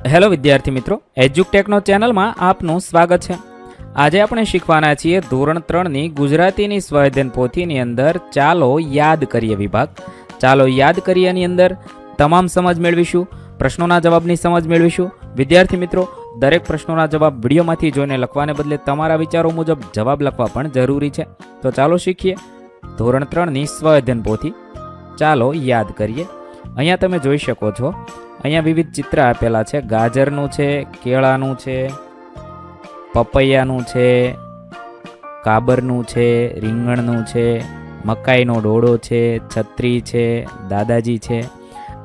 Hello વિદ્યાર્થી મિત્રો, એજ્યુકટેકનો ચેનલમાં આપનું સ્વાગત છે। આજે આપણે શીખવાના છીએ ધોરણ 3ની ગુજરાતીની સ્વાધ્યાયન પોથીની અંદર ચાલો યાદ કરીએ વિભાગ। ચાલો યાદ કરીએની અંદર તમામ સમજ મેળવીશું, પ્રશ્નોના જવાબની સમજ મેળવીશું। વિદ્યાર્થી મિત્રો, દરેક પ્રશ્નોના જવાબ વિડીયોમાંથી જોઈને લખવાને બદલે તમારા વિચારો મુજબ જવાબ લખવા પણ જરૂરી છે। તો ચાલો શીખીએ ધોરણ 3ની સ્વાધ્યાયન પોથી ચાલો યાદ કરીએ। અહીંયા તમે જોઈ શકો છો, અહીંયા વિવિધ ચિત્ર આપેલા છે। ગાજરનું છે, કેળાનું છે, પપૈયાનું છે, કાબરનું છે, રીંગણનું છે, મકાઈનો ડોડો છે, છત્રી છે, દાદાજી છે।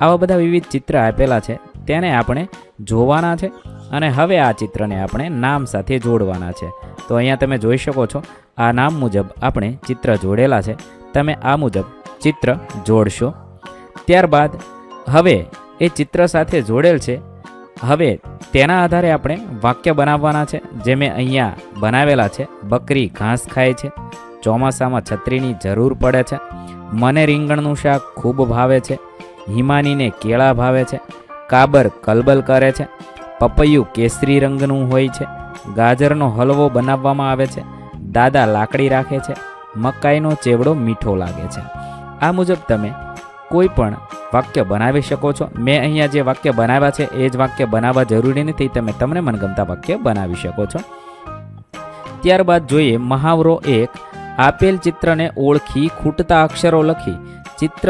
આવા બધા વિવિધ ચિત્ર આપેલા છે, તેને આપણે જોવાના છે અને હવે આ ચિત્રને આપણે નામ સાથે જોડવાના છે। તો અહીંયા તમે જોઈ શકો છો, આ નામ મુજબ આપણે ચિત્ર જોડેલા છે। તમે આ મુજબ ચિત્ર જોડશો। ત્યારબાદ હવે એ ચિત્ર સાથે જોડેલ છે, હવે તેના આધારે આપણે વાક્ય બનાવવાના છે। જે મેં અહીંયા બનાવેલા છે। બકરી ઘાસ ખાય છે, ચોમાસામાં છત્રીની જરૂર પડે છે, મને રીંગણનું શાક ખૂબ ભાવે છે, હિમાનીને કેળા ભાવે છે, કાબર કલબલ કરે છે, પપૈયું કેસરી રંગનું હોય છે, ગાજરનો હલવો બનાવવામાં આવે છે, દાદા લાકડી રાખે છે, મકાઈનો ચેવડો મીઠો લાગે છે। આ મુજબ તમે કોઈ પણ વાક્ય બનાવી શકો છો। મેં અહીંયા જે વાક્ય બનાવ્યા છે એ જ વાક્ય બનાવવા જરૂરી નથી, તમે તમને મનગમતા વાક્ય બનાવી શકો છો। ત્યારબાદ જોઈએ મહાવરો 1। આપેલ ચિત્રને ઓળખી ખૂટતા અક્ષરો લખી ચિત્ર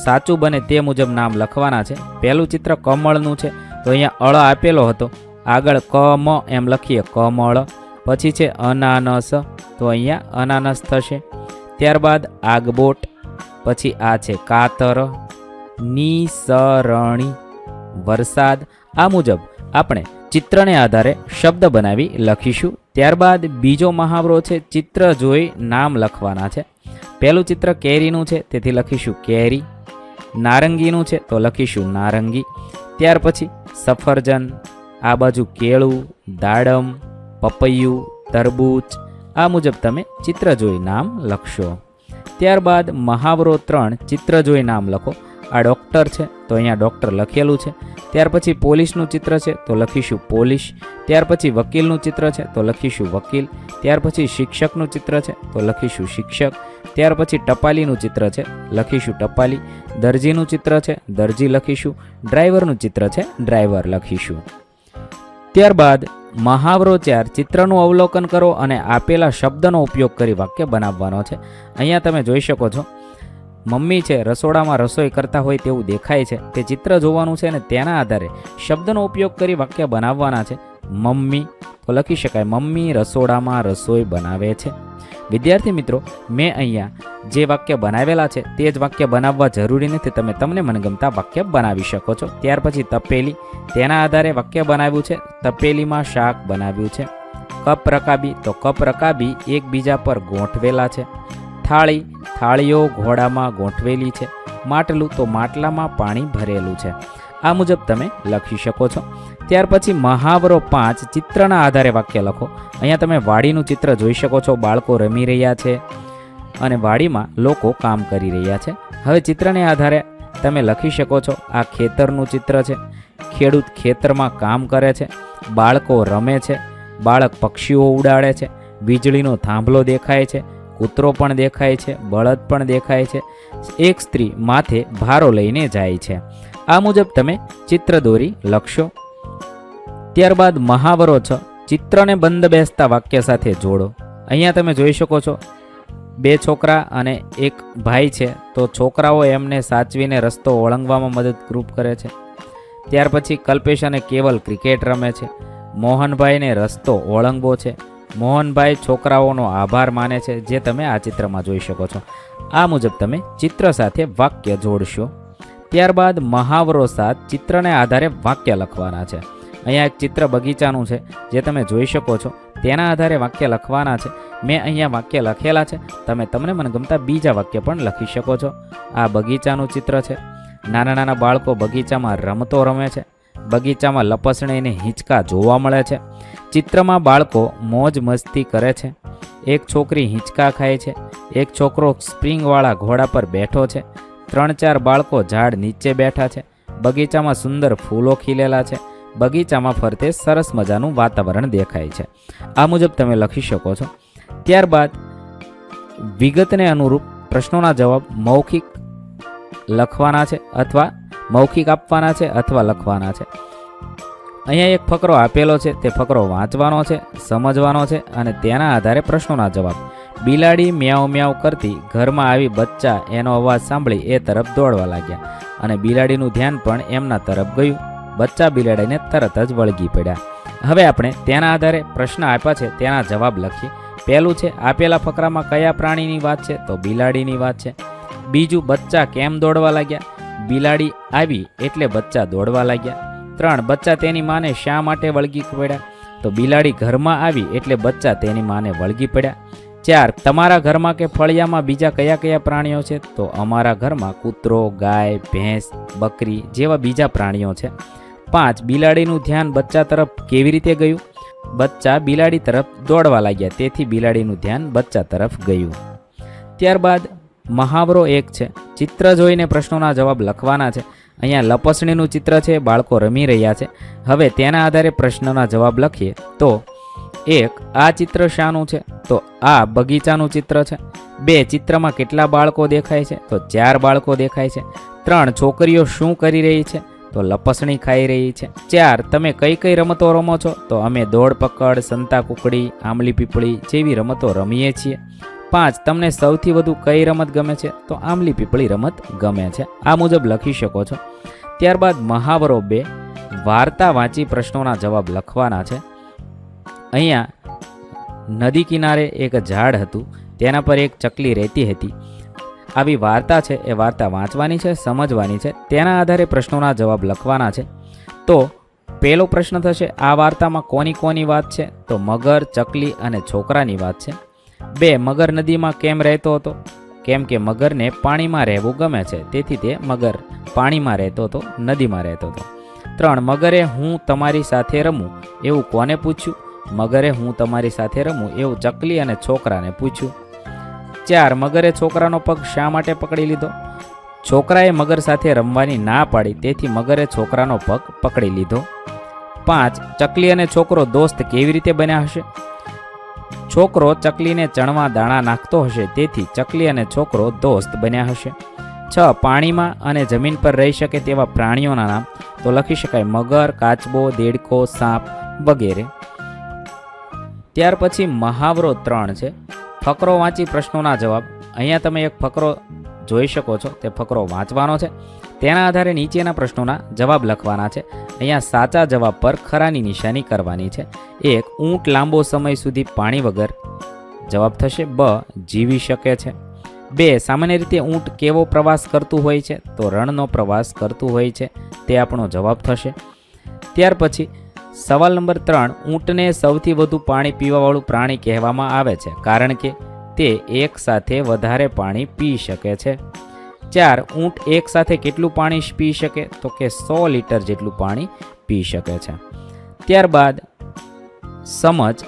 સાચું બને તે મુજબ નામ લખવાના છે। પહેલું ચિત્ર કમળનું છે, તો અહીંયા અળ આપેલો હતો, આગળ કમ એમ લખીએ કમળ। પછી છે અનાનસ, તો અહીંયા અનાનસ થશે। ત્યારબાદ આગબોટ, પછી આ છે કાતર, નિસરણી, વરસાદ। આ મુજબ આપણે ચિત્રને આધારે શબ્દ બનાવી લખીશું। ત્યારબાદ બીજો મહાવરો છે ચિત્ર જોઈ નામ લખવાના છે। પહેલું ચિત્ર કેરીનું છે, તેથી લખીશું કેરી। નારંગીનું છે તો લખીશું નારંગી। ત્યાર પછી સફરજન, આ બાજુ કેળું, દાડમ, પપૈયું, તરબૂચ। આ મુજબ તમે ચિત્ર જોઈ નામ લખશો। ત્યારબાદ મહાવરો 3 ચિત્ર જોઈ નામ લખો। આ ડૉક્ટર છે, તો અહીંયા ડૉક્ટર લખેલું છે। ત્યાર પછી પોલીસનું ચિત્ર છે, તો લખીશું પોલીસ। ત્યાર પછી વકીલનું ચિત્ર છે, તો લખીશું વકીલ। ત્યાર પછી શિક્ષકનું ચિત્ર છે, તો લખીશું શિક્ષક। ત્યાર પછી ટપાલીનું ચિત્ર છે, લખીશું ટપાલી। દરજીનું ચિત્ર છે, દરજી લખીશું। ડ્રાઈવરનું ચિત્ર છે, ડ્રાઈવર લખીશું। ત્યારબાદ મહાવરો 4 ચિત્રનું અવલોકન કરો અને આપેલા શબ્દનો ઉપયોગ કરી વાક્ય બનાવવાનો છે। અહીંયા તમે જોઈ શકો છો, મમ્મી છે રસોડામાં રસોઈ કરતા હોય તેવું દેખાય છે, તે ચિત્ર જોવાનું છે અને તેના આધારે શબ્દનો ઉપયોગ કરી વાક્ય બનાવવાના છે। મમ્મી, તો લખી શકાય મમ્મી રસોડામાં રસોઈ બનાવે છે। વિદ્યાર્થી મિત્રો, મેં અહીંયા જે વાક્ય બનાવેલા છે તે જ વાક્ય બનાવવા જરૂરી નથી, તમે તમને મનગમતા વાક્ય બનાવી શકો છો। ત્યાર પછી તપેલી, તેના આધારે વાક્ય બનાવ્યું છે, તપેલીમાં શાક બનાવ્યું છે। કપ રકાબી, તો કપ રકાબી એકબીજા પર ગોઠવેલા છે। થાળી, થાળીઓ ઘોડામાં ગોઠવેલી છે। માટલું, તો માટલામાં પાણી ભરેલું છે। આ મુજબ તમે લખી શકો છો। ત્યાર પછી મહાવરો 5 ચિત્રના આધારે વાક્ય લખો। અહીંયા તમે વાડીનું ચિત્ર જોઈ શકો છો, બાળકો રમી રહ્યા છે અને વાડીમાં લોકો કામ કરી રહ્યા છે। હવે ચિત્રને આધારે તમે લખી શકો છો, આ ખેતરનું ચિત્ર છે, ખેડૂત ખેતરમાં કામ કરે છે, બાળકો રમે છે, બાળક પક્ષીઓ ઉડાડે છે, વીજળીનો થાંભલો દેખાય છે, કૂતરો પણ દેખાય છે, બળદ પણ દેખાય છે, એક સ્ત્રી માથે ભારો લઈને જાય છે। આ મુજબ તમે ચિત્ર દોરી લખશો। ત્યારબાદ મહાવરો 6 ચિત્રને બંધ બેસતા વાક્ય સાથે જોડો। અહીંયા તમે જોઈ શકો છો, 2 છોકરા અને એક ભાઈ છે, તો છોકરાઓ એમને સાચવીને રસ્તો ઓળંગવામાં મદદરૂપ કરે છે। ત્યાર પછી કલ્પેશ અને કેવલ ક્રિકેટ રમે છે, મોહનભાઈને રસ્તો ઓળંગવો છે, મોહનભાઈ છોકરાઓનો આભાર માને છે, જે તમે આ ચિત્રમાં જોઈ શકો છો। આ મુજબ તમે ચિત્ર સાથે વાક્ય જોડશો। ત્યારબાદ મહાવરો 7 ચિત્રને આધારે વાક્ય લખવાના છે। અહીંયા એક ચિત્ર બગીચાનું છે, જે તમે જોઈ શકો છો, તેના આધારે વાક્ય લખવાના છે। મેં અહીંયા વાક્ય લખેલા છે, તમે તમને મનગમતા બીજા વાક્ય પણ લખી શકો છો। આ બગીચાનું ચિત્ર છે, નાના નાના બાળકો બગીચામાં રમતો રમે છે, બગીચામાં લપસણીને હિંચકા જોવા મળે છે, ચિત્રમાં બાળકો મોજ મસ્તી કરે છે, એક છોકરી હિંચકા ખાય છે, એક છોકરો સ્પ્રિંગવાળા ઘોડા પર બેઠો છે, 3-4 બાળકો ઝાડ નીચે બેઠા છે, બગીચામાં સુંદર ફૂલો ખીલેલા છે, બગીચામાં ફરતે સરસ મજાનું વાતાવરણ દેખાય છે. આ મુજબ તમે લખી શકો છો. ત્યારબાદ વિગતને અનુરૂપ પ્રશ્નોના જવાબ મૌખિક લખવાના છે અથવા મૌખિક આપવાના છે અથવા લખવાના છે. અહીંયા એક ફકરો આપેલો છે, તે ફકરો વાંચવાનો છે, સમજવાનો છે અને તેના આધારે પ્રશ્નોના જવાબ. બિલાડી મ્યાઉ મ્યાઉ કરતી ઘરમાં આવી બચ્ચા એનો અવાજ સાંભળી એ તરફ દોડવા લાગ્યા અને બિલાડીનું ધ્યાન પણ એમના તરફ ગયું. બચ્ચા બિલાડીને તરત જ વળગી પડ્યા. હવે આપણે તેના આધારે પ્રશ્ન આપ્યા છે તેના જવાબ લખીએ. પહેલું છે, આપેલા ફકરામાં કયા પ્રાણીની વાત છે? તો બિલાડીની વાત છે. બીજું, બચ્ચા કેમ દોડવા લાગ્યા? બિલાડી આવી એટલે બચ્ચા દોડવા લાગ્યા. 3, બચ્ચા તેની માને શા માટે વળગી પડ્યા? તો બિલાડી ઘરમાં આવી એટલે બચ્ચા તેની માને વળગી પડ્યા. 4, તમારા ઘરમાં કે ફળિયામાં બીજા કયા કયા પ્રાણીઓ છે? તો અમારા ઘરમાં કૂતરો, ગાય, ભેંસ, બકરી જેવા બીજા પ્રાણીઓ છે. 5, બિલાડીનું ધ્યાન બચ્ચા તરફ કેવી રીતે ગયું? બચ્ચા બિલાડી તરફ દોડવા લાગ્યા તેથી બિલાડીનું ધ્યાન બચ્ચા તરફ ગયું. ત્યારબાદ મહાવરો 1 છે. ચિત્ર જોઈને પ્રશ્નોના જવાબ લખવાના છે. અહીંયા લપસણીનું ચિત્ર છે, બાળકો રમી રહ્યા છે. હવે તેના આધારે પ્રશ્નના જવાબ લખીએ. તો 1, આ ચિત્ર શાનું છે? તો આ બગીચાનું ચિત્ર છે. 2, ચિત્રમાં કેટલા બાળકો દેખાય છે? તો 4 બાળકો દેખાય છે. 3, છોકરીઓ શું કરી રહી છે? તો લપસણી ખાઈ રહી છે. 4, તમે કઈ કઈ રમતો રમો છો? તો અમે દોડ પકડ, સંતા કુકડી, આંબલી પીપળી જેવી રમતો રમીએ છીએ. 5, તમને સૌથી વધુ કઈ રમત ગમે છે? તો આંબલી પીપળી રમત ગમે છે. આ મુજબ લખી શકો છો. ત્યારબાદ મહાવરો 2, વાર્તા વાંચી પ્રશ્નોના જવાબ લખવાના છે. અહીંયા નદી કિનારે એક ઝાડ હતું, તેના પર એક ચકલી રહેતી હતી. આવી વાર્તા છે, એ વાર્તા વાંચવાની છે, સમજવાની છે. તેના આધારે પ્રશ્નોના જવાબ લખવાના છે. તો પહેલો પ્રશ્ન થશે, આ વાર્તામાં કોની કોની વાત છે? તો મગર, ચકલી અને છોકરાની વાત છે. 2, મગર નદીમાં કેમ રહેતો હતો? કેમ કે મગરને પાણીમાં રહેવું ગમે છે, તેથી તે મગર પાણીમાં રહેતો હતો, નદીમાં રહેતો હતો. 3, મગરે હું તમારી સાથે રમું એવું કોને પૂછ્યું? મગરે હું તમારી સાથે રમું એવું ચકલી અને છોકરાને પૂછ્યું. 4, મગરે છોકરાનો પગ શા માટે પકડી લીધો? છોકરાએ મગર સાથે રમવાની ના પાડી, તેથી મગરે છોકરાનો પગ પકડી લીધો. 5, ચકલી અને છોકરો દોસ્ત કેવી રીતે બન્યા હશે? છોકરો ચકલીને ચણવા દાણા નાખતો હશે, તેથી ચકલી અને છોકરો દોસ્ત બન્યા હશે. 6, પાણીમાં અને જમીન પર રહી શકે તેવા પ્રાણીઓના નામ. તો લખી શકાય મગર, કાચબો, દેડકો, સાપ વગેરે. ત્યાર પછી મહાવરો 3 છે. ફકરો વાંચી પ્રશ્નોના જવાબ. અહીંયા તમે એક ફકરો જોઈ શકો છો, તે ફકરો વાંચવાનો છે. તેના આધારે નીચેના પ્રશ્નોના જવાબ લખવાના છે. અહીંયા સાચા જવાબ પર ખરાની નિશાની કરવાની છે. 1, ઊંટ લાંબો સમય સુધી પાણી વગર. જવાબ થશે બ, જીવી શકે છે. 2, સામાન્ય રીતે ઊંટ કેવો પ્રવાસ કરતું હોય છે? તો રણનો પ્રવાસ કરતું હોય છે, તે આપણો જવાબ થશે. ત્યાર પછી સવાલ નંબર 3, ઊંટને સૌથી વધુ પાણી પીવાવાળું પ્રાણી કહેવામાં આવે છે કારણ કે તે એક સાથે વધારે પાણી પી શકે છે. 4, ઊંટ એક સાથે કેટલું પાણી પી શકે? તો કે 100 લીટર જેટલું પાણી પી શકે છે. ત્યારબાદ સમજ.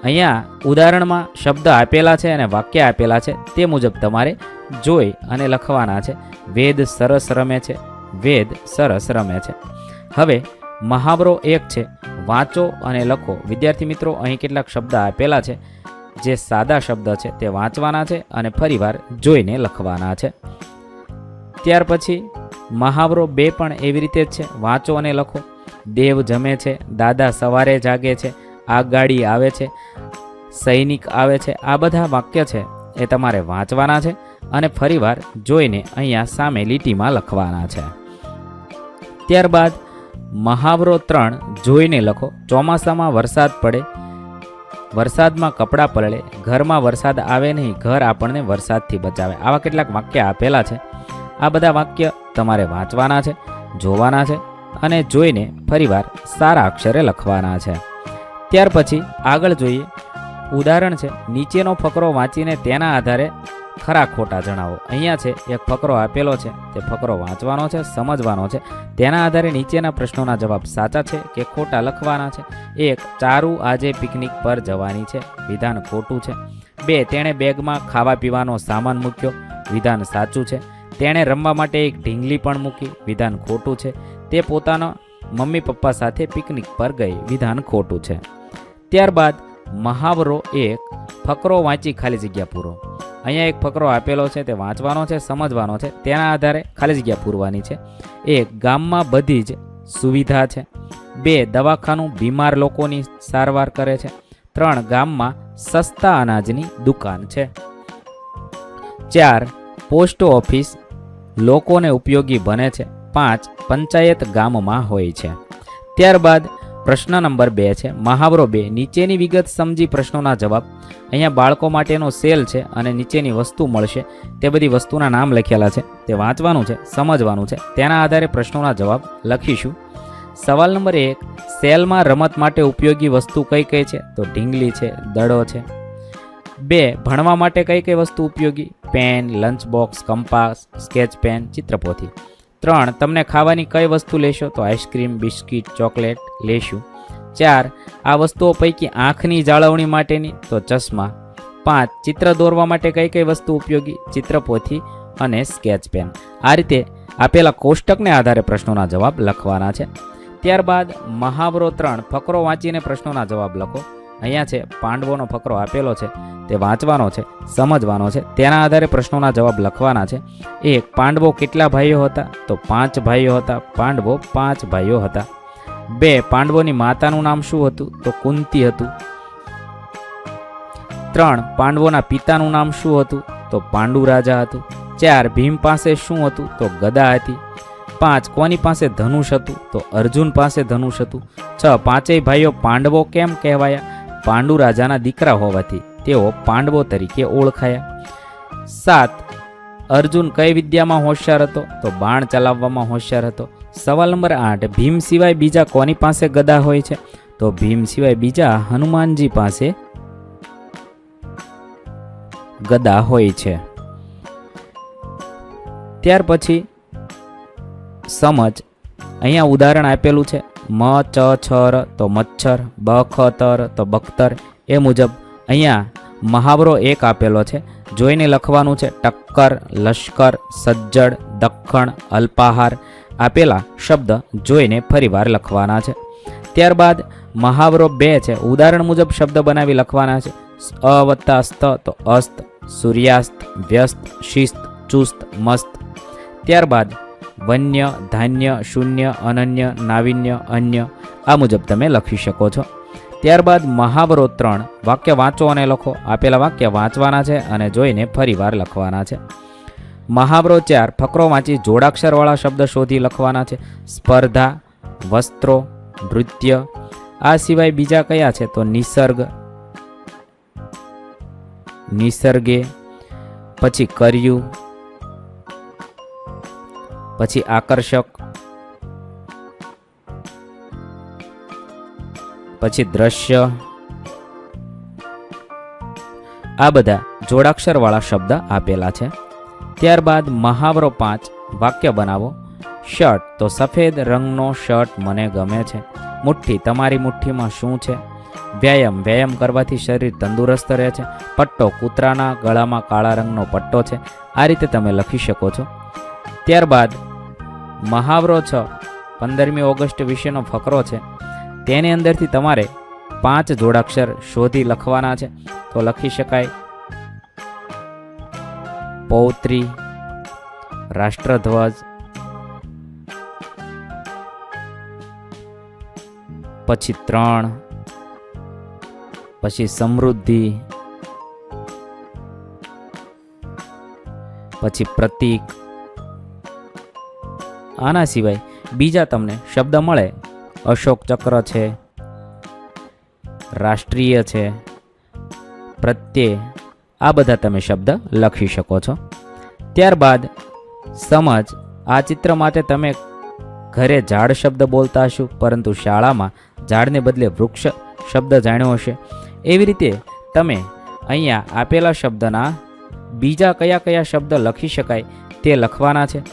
અહીંયા ઉદાહરણમાં શબ્દ આપેલા છે અને વાક્ય આપેલા છે, તે મુજબ તમારે જોઈ અને લખવાના છે. વેદ સરસ રમે છે, વેદ સરસ રમે છે. હવે મહાવરો 1 છે, વાંચો અને લખો. વિદ્યાર્થી મિત્રો, અહીં કેટલાક શબ્દ આપેલા છે, જે સાદા શબ્દ છે તે વાંચવાના છે અને ફરીવાર જોઈને લખવાના છે. ત્યાર પછી મહાવરો 2 પણ એવી રીતે જ છે, વાંચો અને લખો. દેવ જમે છે, દાદા સવારે જાગે છે, આગગાડી આવે છે, સૈનિક આવે છે. આ બધા વાક્ય છે એ તમારે વાંચવાના છે અને ફરીવાર જોઈને અહીંયા સામે લીટીમાં લખવાના છે. ત્યારબાદ મહાવરો 3, જોઈને લખો. ચોમાસામાં વરસાદ પડે, વરસાદમાં કપડાં પલળે, ઘરમાં વરસાદ આવે નહીં, ઘર આપણને વરસાદથી બચાવે. આવા કેટલાક વાક્ય આપેલા છે. આ બધા વાક્ય તમારે વાંચવાના છે, જોવાના છે અને જોઈને ફરીવાર સારા અક્ષરે લખવાના છે. ત્યાર પછી આગળ જોઈએ. ઉદાહરણ છે, નીચેનો ફકરો વાંચીને તેના આધારે ખરા ખોટા જણાવો. અહીંયા છે એક ફકરો આપેલો છે, તે ફકરો વાંચવાનો છે, સમજવાનો છે. તેના આધારે નીચેના પ્રશ્નોના જવાબ સાચા છે કે ખોટા લખવાના છે. 1, ચારુ આજે પિકનિક પર જવાની છે. વિધાન ખોટું છે. 2, તેણે બેગમાં ખાવા પીવાનો સામાન મૂક્યો. વિધાન સાચું છે. તેણે રમવા માટે એક ઢીંગલી પણ મૂકી. વિધાન ખોટું છે. તે પોતાનો મમ્મી પપ્પા સાથે પિકનિક પર ગઈ. વિધાન ખોટું છે. ત્યારબાદ મહાવરો એક ફકરો વાંચી ખાલી જગ્યા પૂરો. અહીંયા એક ફકરો આપેલો છે, તે વાંચવાનો છે, સમજવાનો છે, તેના આધારે ખાલી જગ્યા પૂરવાની છે. 1. ગામમાં બધી જ સુવિધા છે. 2. દવાખાનું બીમાર લોકોની સારવાર કરે છે. 3. ગામમાં સસ્તા અનાજની દુકાન છે. 4. પોસ્ટ ઓફિસ લોકોને ઉપયોગી બને છે. 5. પંચાયત ગામમાં હોય છે. ત્યારબાદ પ્રશ્ન નંબર 2 છે મહાવરો 2. નીચેની વિગત સમજી પ્રશ્નોના જવાબ. અહીંયા બાળકો માટેનો સેલ છે અને નીચેની વસ્તુ મળશે. તે બધી વસ્તુના નામ લખેલા છે, તે વાંચવાનું છે, સમજવાનું છે, તેના આધારે પ્રશ્નોના જવાબ લખીશું. સવાલ નંબર 1. સેલમાં રમત માટે ઉપયોગી વસ્તુ કઈ કઈ છે? તો ઢીંગલી છે, દડો છે. 2. ભણવા માટે કઈ કઈ વસ્તુ ઉપયોગી? Pen, lunch box, compass, sketch pen, ચિત્રપોથી. 3. તમને ખાવાની કઈ વસ્તુ લેશો? તો આઈસ્ક્રીમ, બિસ્કિટ, ચોકલેટ લેશું. 4. આ વસ્તુઓ પૈકી આંખની જાળવણી માટેની? તો ચશ્મા. 5. ચિત્ર દોરવા માટે કઈ કઈ વસ્તુ ઉપયોગી? ચિત્રપોથી અને સ્કેચ પેન. આ રીતે આપેલા કોષ્ટકને આધારે પ્રશ્નોના જવાબ લખવાના છે. ત્યારબાદ મહાવરો 3. ફકરો વાંચીને પ્રશ્નોના જવાબ લખો. અહીંયા છે પાંડવોનો ફકરો આપેલો છે, તે વાંચવાનો છે, સમજવાનો છે, તેના આધારે પ્રશ્નોના જવાબ લખવાના છે. 1. પાંડવો કેટલા ભાઈઓ હતા? તો 5 ભાઈઓ હતા. પાંડવો 5 ભાઈઓ હતા. 2. પાંડવોની માતાનું નામ શું હતું? તો કુંતી હતું. 3. પાંડવોના પિતાનું નામ શું હતું? તો પાંડુ રાજા હતું. 4. ભીમ પાસે શું હતું? તો ગદા હતી. 5. કોની પાસે ધનુષ હતું? તો અર્જુન પાસે ધનુષ હતું. 6. પાંચેય ભાઈઓ પાંડવો કેમ કહેવાયા? પાંડુ રાજાના દીકરા હોવાથી તેઓ પાંડવો તરીકે ઓળખાયા. 7. અર્જુન કઈ વિદ્યામાં હોશિયાર હતો? તો બાણ ચલાવવામાં હોશિયાર હતો. સવાલ નંબર 8. ભીમ સિવાય બીજા કોની પાસે ગદા હોય છે? તો ભીમ સિવાય બીજા હનુમાનજી પાસે ગદા હોય છે. ત્યાર પછી સમજ. અહીંયા ઉદાહરણ આપેલું છે. મ ચ છ ર તો મચ્છર, બ ખ ત ર તો બખ્તર. એ મુજબ અહીંયા મહાવરો 1 આપેલો છે, જોઈને લખવાનું છે. ટક્કર, લશ્કર, સજ્જડ, દખ્ખણ, અલ્પાહાર આપેલા શબ્દ જોઈને ફરીવાર લખવાના છે. ત્યારબાદ મહાવરો 2 છે, ઉદાહરણ મુજબ શબ્દ બનાવી લખવાના છે. અ વત્તા સ્ત તો અસ્ત, સૂર્યાસ્ત, વ્યસ્ત, શિસ્ત, ચુસ્ત, મસ્ત. ત્યારબાદ વન્ય, ધાન્ય, શૂન્ય, અનન્ય, નાવિન્ય, અન્ય આ મુજબ તમે લખી શકો છો. ત્યારબાદ મહાવરો 3. વાક્ય વાંચો અને લખો. આપેલા વાક્ય વાંચવાના છે અને જોઈને ફરીવાર લખવાના છે. મહાવરો 4. ફકરો વાંચી જોડાક્ષરવાળા શબ્દ શોધી લખવાના છે. સ્પર્ધા, વસ્ત્રો, નૃત્ય. આ સિવાય બીજા કયા છે? તો નિસર્ગ, નિસર્ગે, પછી કર્યું, પછી આકર્ષક, પછી દ્રશ્ય. આ બધા જોડાક્ષરવાળા શબ્દ આપેલા છે. ત્યારબાદ મહાવરો 5. વાક્ય બનાવો. શર્ટ તો સફેદ રંગનો શર્ટ મને ગમે છે. મુઠ્ઠી તમારી મુઠ્ઠીમાં શું છે? વ્યાયામ કરવાથી શરીર તંદુરસ્ત રહે છે. પટ્ટો કૂતરાના ગળામાં કાળા રંગનો પટ્ટો છે. આ રીતે તમે લખી શકો છો. ત્યારબાદ મહાવરો 6. 15મી ઓગસ્ટ વિશેનો ફકરો છે, તેની અંદરથી તમારે 5 જોડાક્ષર શોધી લખવાના છે. તો લખી શકાય પૌત્રી, રાષ્ટ્રધ્વજ, પછી 3, પછી સમૃદ્ધિ, પછી પ્રતીક. આના સિવાય બીજા તમને શબ્દ મળે. અશોક ચક્ર છે, રાષ્ટ્રીય છે, પ્રત્યય. આ બધા તમે શબ્દ લખી શકો છો. ત્યારબાદ સમજ. આ ચિત્ર માટે તમે ઘરે ઝાડ શબ્દ બોલતા હશો, પરંતુ શાળામાં ઝાડને બદલે વૃક્ષ શબ્દ જાણ્યો હશે. એવી રીતે તમે અહીંયા આપેલા શબ્દના બીજા કયા કયા શબ્દ લખી શકાય તે લખવાના છે.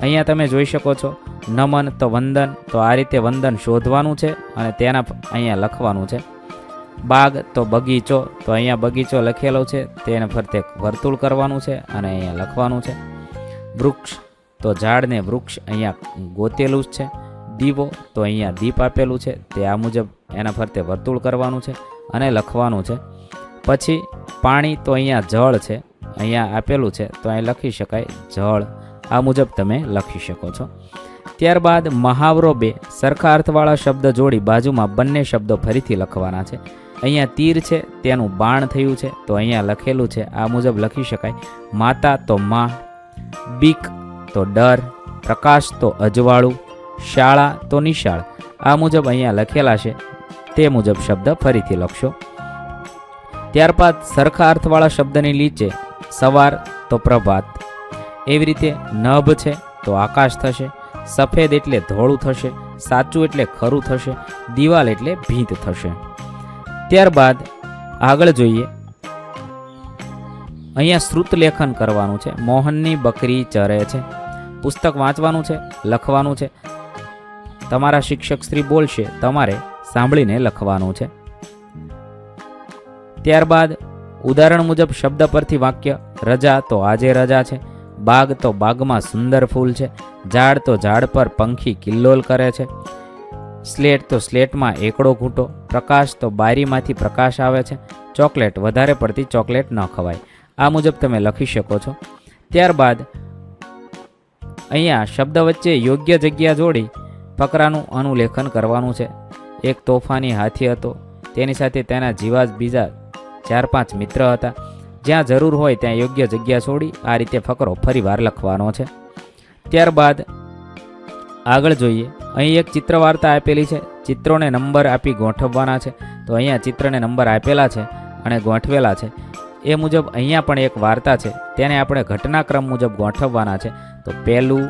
અહીંયા તમે જોઈ શકો છો. નમન તો વંદન, તો આ રીતે વંદન શોધવાનું છે અને તેના અહીંયા લખવાનું છે. બાગ તો બગીચો, તો અહીંયા બગીચો લખેલો છે, તેને ફરતે વર્તુળ કરવાનું છે અને અહીંયા લખવાનું છે. વૃક્ષ તો ઝાડને વૃક્ષ અહીંયા ગોતેલું જ છે. દીવો, તો અહીંયા દીપ આપેલું છે તે આ મુજબ એના ફરતે વર્તુળ કરવાનું છે અને લખવાનું છે. પછી પાણી, તો અહીંયા જળ છે, અહીંયા આપેલું છે તો અહીં લખી શકાય જળ. આ મુજબ તમે લખી શકો છો. ત્યારબાદ મહાવરો 2, સરખા અર્થવાળા શબ્દ જોડી બાજુમાં બંને શબ્દો ફરીથી લખવાના છે. અહીંયા તીર છે તેનું બાણ થયું છે તો અહીંયા લખેલું છે આ મુજબ લખી શકાય માતા તો માં, બીક તો ડર, પ્રકાશ તો અજવાળું, શાળા તો નિશાળ. આ મુજબ અહીંયા લખેલા છે તે મુજબ શબ્દ ફરીથી લખશો. ત્યારબાદ સરખા અર્થવાળા શબ્દની નીચે સવાર તો પ્રભાત. એવી રીતે નભ છે તો આકાશ થશે, સફેદ એટલે ધોળું થશે, સાચું એટલે ખરું થશે, દિવાલ એટલે ભીંત થશે. ત્યારબાદ આગળ જોઈએ. અહીંયા શ્રુત લેખન કરવાનું છે. મોહનની બકરી ચરે છે. પુસ્તક વાંચવાનું છે, લખવાનું છે. તમારા શિક્ષક શ્રી બોલશે, તમારે સાંભળીને લખવાનું છે. ત્યારબાદ ઉદાહરણ મુજબ શબ્દ પરથી વાક્ય. રજા તો આજે રજા છે, બાગ તો બાગમાં સુંદર ફૂલ છે, ઝાડ તો ઝાડ પર પંખી કિલ્લોલ કરે છે, સ્લેટ તો સ્લેટમાં એકડો ઘૂંટો, પ્રકાશ તો બારીમાંથી પ્રકાશ આવે છે, ચોકલેટ વધારે પડતી ચોકલેટ ન ખવાય. આ મુજબ તમે લખી શકો છો. ત્યારબાદ અહીંયા શબ્દ વચ્ચે યોગ્ય જગ્યા જોડી ફકરાનું અનુલેખન કરવાનું છે. એક તોફાની હાથી હતો, તેની સાથે તેના જેવા જ બીજા 4-5 મિત્ર હતા. જ્યાં જરૂર હોય ત્યાં યોગ્ય જગ્યા છોડી આ રીતે ફકરો ફરીવાર લખવાનો છે. ત્યારબાદ આગળ જોઈએ. અહીં એક ચિત્ર વાર્તા આપેલી છે. ચિત્રોને નંબર આપી ગોઠવવાના છે. તો અહીંયા ચિત્રને નંબર આપેલા છે અને ગોઠવેલા છે. એ મુજબ અહીંયા પણ એક વાર્તા છે, તેને આપણે ઘટનાક્રમ મુજબ ગોઠવવાના છે. તો પહેલું,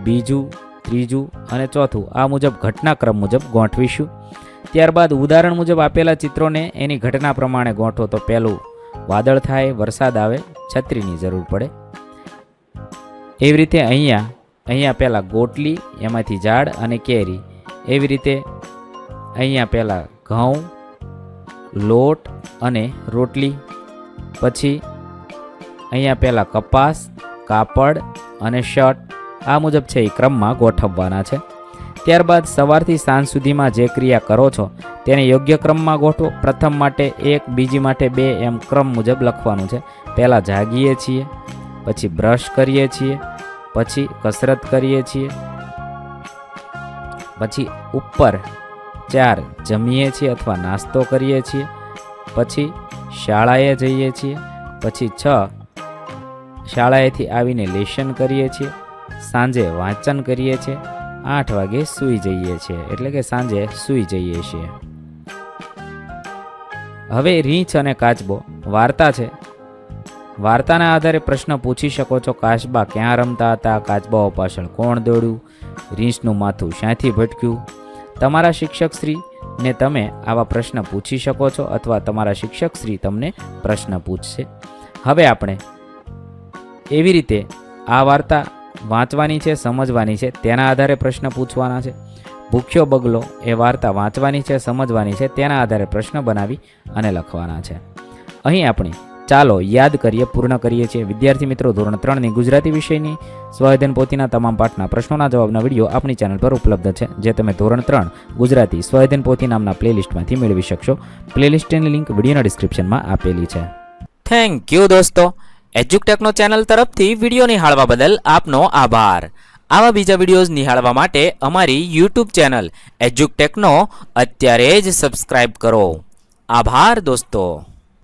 બીજું, ત્રીજું અને ચોથું આ મુજબ ઘટનાક્રમ મુજબ ગોઠવીશું. ત્યારબાદ ઉદાહરણ મુજબ આપેલા ચિત્રોને એની ઘટના પ્રમાણે ગોઠવો. તો પહેલું વાદળ થાય, વરસાદ આવે, છત્રીની જરૂર પડે. એવી રીતે અહીંયા પહેલાં ગોટલી, એમાંથી ઝાડ અને કેરી. એવી રીતે અહીંયા પહેલાં ઘઉં, લોટ અને રોટલી. પછી અહીંયા પહેલાં કપાસ, કાપડ અને શર્ટ. આ મુજબ છે એ ક્રમમાં ગોઠવવાના છે. ત્યારબાદ સવારથી સાંજ સુધીમાં જે ક્રિયા કરો છો તેને યોગ્ય ક્રમમાં ગોઠવો. પ્રથમ માટે 1, બીજી માટે 2 એમ ક્રમ મુજબ લખવાનું છે. પહેલાં જાગીએ છીએ, પછી બ્રશ કરીએ છીએ, પછી કસરત કરીએ છીએ, પછી ઉપર 4 જમીએ છીએ અથવા નાસ્તો કરીએ છીએ, પછી શાળાએ જઈએ છીએ, પછી 6 શાળાએથી આવીને લેશન કરીએ છીએ, સાંજે વાંચન કરીએ છીએ, 8 વાગે સૂઈ જઈએ છીએ, એટલે કે સાંજે સૂઈ જઈએ છીએ. હવે રીંછ અને કાચબો વાર્તા છે. વાર્તાના આધારે પ્રશ્ન પૂછી શકો છો. કાચબા ક્યાં રમતા હતા? કાચબાઓ પાછળ કોણ દોડ્યું? રીંછનું માથું શાંથી ભટક્યું? તમારા શિક્ષકશ્રીને તમે આવા પ્રશ્ન પૂછી શકો છો અથવા તમારા શિક્ષકશ્રી તમને પ્રશ્ન પૂછશે. હવે આપણે એવી રીતે આ વાર્તા વાંચવાની છે, સમજવાની છે, તેના આધારે પ્રશ્ન પૂછવાના છે. ભૂખ્યો બગલો એ વાર્તા વાંચવાની છે, સમજવાની છે, તેના આધારે પ્રશ્ન બનાવી અને લખવાના છે. અહીં આપણે ચાલો યાદ કરીએ, પૂર્ણ કરીએ છીએ. વિદ્યાર્થી મિત્રો, ધોરણ 3ની ગુજરાતી વિષયની સ્વઅધ્યયન પોથીના તમામ પાઠના પ્રશ્નોના જવાબના વિડીયો આપણી ચેનલ પર ઉપલબ્ધ છે, જે તમે ધોરણ 3 ગુજરાતી સ્વઅધ્યયન પોથી નામના પ્લેલિસ્ટમાંથી મેળવી શકશો. પ્લેલિસ્ટની લિંક વિડીયોના ડિસ્ક્રિપ્શનમાં આપેલી છે. થેન્ક યુ દોસ્તો. એજ્યુકટેકનો ચેનલ તરફથી વિડીયો નિહાળવા બદલ આપનો આભાર. આવા બીજા વિડીયોઝ નિહાળવા માટે અમારી યુટ્યુબ ચેનલ એજ્યુકટેકનો અત્યારે જ સબસ્ક્રાઇબ કરો. આભાર દોસ્તો.